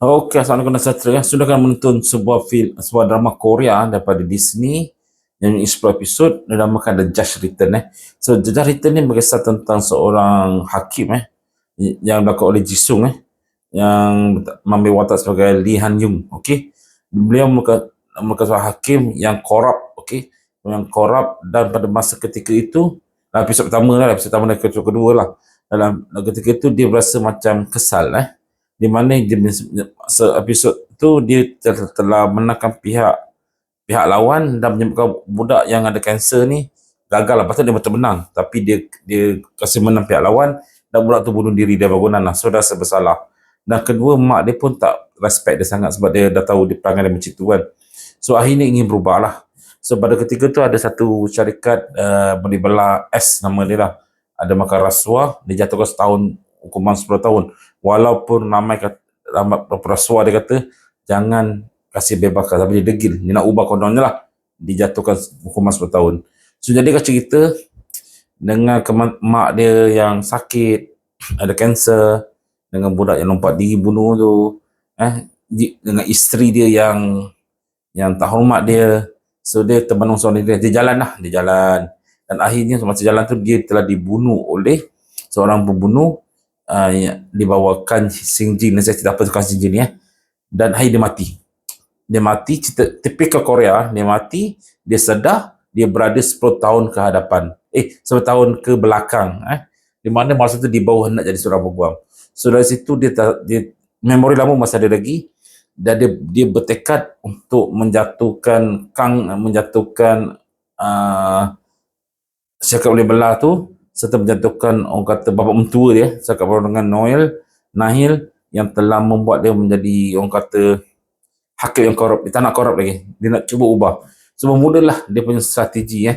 Okey, Assalamualaikum dan sejahtera. Sudah kan menonton sebuah drama Korea daripada Disney yang 10 episod dinamakan The Judge Return So The Judge Return ni berkisah tentang seorang hakim yang dilakukan oleh Jisung yang mengambil watak sebagai Lee Han Yung. Okey. Beliau merupakan seorang hakim yang korup, okey. Yang korup, dan pada masa ketika itu, dalam episod pertama lah, episod pertama dan episod kedua lah. Dalam ketika itu dia berasa macam kesal di mana dia episod tu dia telah menangkan pihak lawan dan menyebabkan budak yang ada kanser ni gagal lah. Lepas tu dia betul menang, tapi dia kasi menang pihak lawan dan budak tu bunuh diri dia bangunan lah. So dah rasa bersalah. Dan kedua, mak dia pun tak respect dia sangat sebab dia dah tahu dia perangai dia macam tu kan. So akhirnya ingin berubah lah. So pada ketika tu ada satu syarikat beli belah S nama dia lah. Ada makan rasuah, dia jatuhkan setahun, hukuman 10 tahun. Walaupun ramai rasuah dia kata jangan kasih bebaskan, tapi dia degil, dia nak ubah kononnya lah, dijatuhkan hukuman 10 tahun. So jadikan cerita dengan mak dia yang sakit, ada kanser, dengan budak yang lompat diri bunuh tu, dengan isteri dia yang tak hormat dia. So dia terbenung suami dia jalan lah, dia jalan, dan akhirnya semasa jalan tu dia telah dibunuh oleh seorang pembunuh dibawakan Sinjin. Saya tidak apa tukang Sinjin ni dan akhirnya dia mati. Cerita tipikal Korea, dia mati, dia sedar, dia berada 10 tahun ke hadapan 10 tahun ke belakang, di mana masa tu di bawah nak jadi seorang peguam. So dari situ dia memori lama masa dia lagi, dan dia bertekad untuk menjatuhkan syarikat boleh belah tu, serta menjatuhkan orang kata bapa mentua dia, cakap dengan Nahil yang telah membuat dia menjadi orang kata hakim yang korup. Dia tak nak korup lagi, dia nak cuba ubah. So bermulalah dia punya strategi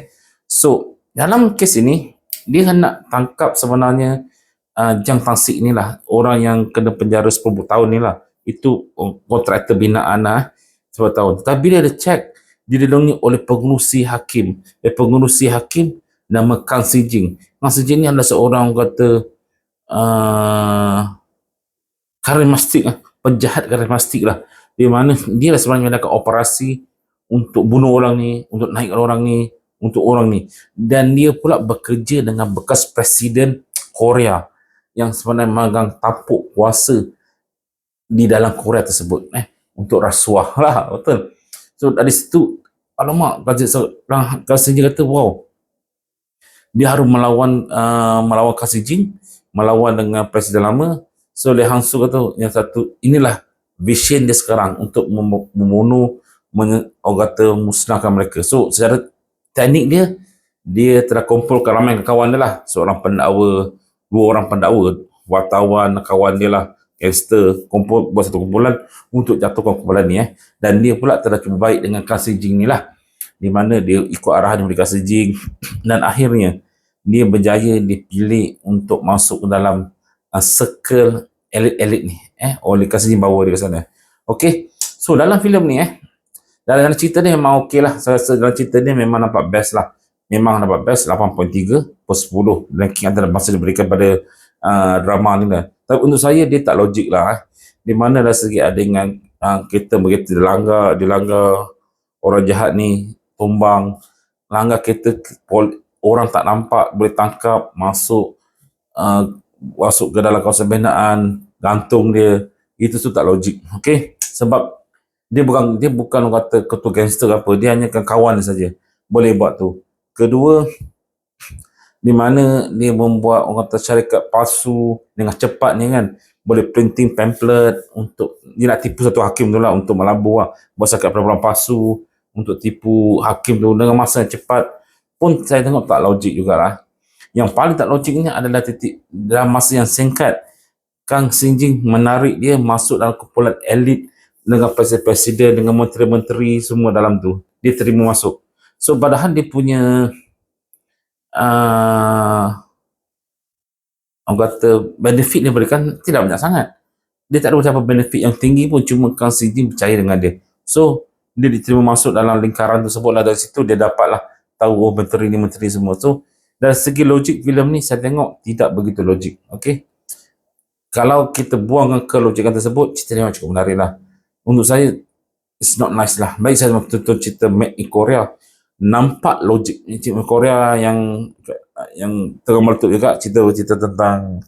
So dalam kes ini dia nak tangkap sebenarnya Jang Tangsik ni lah, orang yang kena penjara 10 tahun ni lah. Itu kontraktor binaan 10 tahun. Tetapi dia ada cek dilindungi oleh pengurusi hakim. Pengurusi hakim nama Kang Sijing. Kang Sijing ni adalah seorang kata karismatik, penjahat karismatik lah. Di mana dia lah sebenarnya melakukan operasi untuk bunuh orang ni, untuk naik orang ni, untuk orang ni. Dan dia pula bekerja dengan bekas presiden Korea yang sebenarnya memegang tampuk kuasa di dalam Korea tersebut untuk rasuah lah, betul. So dari situ, alamak, Kang Sijing kata wow, dia harus melawan Kang Sijing, melawan dengan presiden lama. So Lee Hang Soo kata yang satu, inilah vision dia sekarang untuk membunuh, musnahkan mereka. So secara teknik dia telah kumpulkan ramai kawan dia lah, seorang pendakwa, 2 orang pendakwa, wartawan, kawan dia lah, gangster, buat satu kumpulan untuk jatuhkan kumpulan ni dan dia pula telah cuba baik dengan Kang Sijing ni lah, di mana dia ikut arahan dari Kang Sijing dan akhirnya dia berjaya dipilih untuk masuk ke dalam circle elit-elit ni oleh Kang Sijing, bawa dia ke sana. Okay, so dalam filem ni dalam cerita ni memang okey lah. Saya rasa dalam cerita ni memang nampak best lah. Memang nampak best, 8.3 per 10 ranking antara masa diberikan pada drama ni lah. Tapi untuk saya dia tak logik lah. Di mana dari segi adegan kita begitu dilanggar orang jahat ni, tumbang, langgar kereta, orang tak nampak boleh tangkap, masuk ke dalam kawasan binaan, gantung dia. Itu tu tak logik. Okey, sebab dia bukan orang kata ketua gangster apa, dia hanya kawan saja boleh buat tu. Kedua, di mana dia membuat orang kata syarikat palsu dengan cepat ni kan, boleh printing pamphlet untuk dia nak tipu satu hakim tu lah, untuk melabur buat syarikat pelaporan palsu untuk tipu hakim tu dengan masa yang cepat. Pun saya tengok tak logik jugalah. Yang paling tak logiknya adalah dalam masa yang singkat Kang Sijing menarik dia masuk dalam kumpulan elit dengan presiden-presiden, dengan menteri-menteri semua dalam tu. Dia terima masuk. So padahal dia punya orang kata benefit dia berikan tidak banyak sangat. Dia tak ada macam benefit yang tinggi pun, cuma Kang Sijing percaya dengan dia. So dia diterima masuk dalam lingkaran tersebut lah. Dari situ dia dapatlah tahu menteri ni, menteri semua. So dari segi logik filem ni saya tengok tidak begitu logik. Okay, Kalau kita buang kelogikan tersebut, cerita ni memang cukup menarik lah. Untuk saya, it's not nice lah. Baik saya tonton cerita Made in Korea, nampak logik. Cerita Korea yang tengah meletup juga, cerita tentang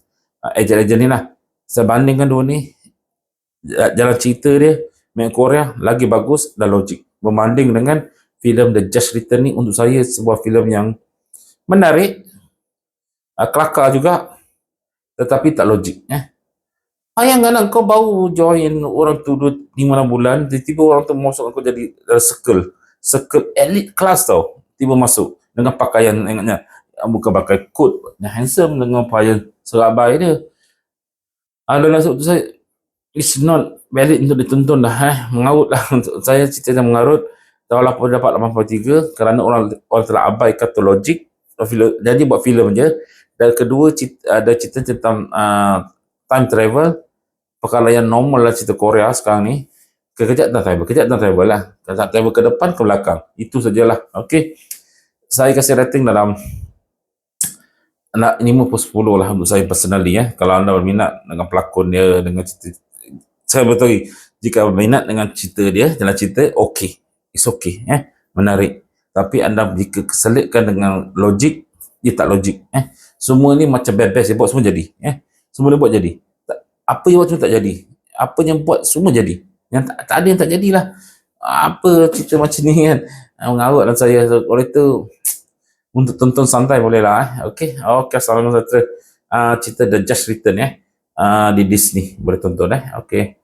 agent-agent ni lah. Saya bandingkan dua ni, jalan cerita dia Made in Korea lagi bagus dan logik berbanding dengan filem The Just Return ni. Untuk saya sebuah filem yang menarik, kelakar juga, tetapi tak logik. Bayangkan kau baru join orang tu 5-6 bulan, tiba-tiba orang tu masuk kau jadi circle elite class tau. Tiba masuk dengan pakaian, ingatnya bukan pakai coat, handsome dengan pakaian serabai dia. Dan tu saya, it's not valid untuk ditonton dah. Mengarut lah untuk saya, cerita yang mengarut. Walaupun dapat 83 kerana orang telah abaikan tu logik, jadi buat filem je. Dan kedua, ada cerita tentang time travel, perkara yang normal lah cerita Korea sekarang ni. Kejap dan travel lah. Kejap travel ke depan, ke belakang. Itu sajalah. Okay. Saya kasih rating dalam 5/10 lah untuk saya personally. Kalau anda berminat dengan pelakon dia, dengan cerita, saya betul, jika berminat dengan cerita dia, jalan cerita, okay. It's okay. Menarik. Tapi anda jika keselitkan dengan logik, dia tak logik. Semua ni macam best-best dia buat, semua jadi. Semua dia buat jadi. Apa yang buat semua tak jadi. Apa yang buat semua jadi. Yang tak ada yang tak jadilah. Apa cerita macam ni kan. Mengarut dalam saya. Oleh itu, untuk tonton santai boleh lah. Okay. Assalamualaikum. Cerita The Just Return di Disney. Boleh tonton. Okay.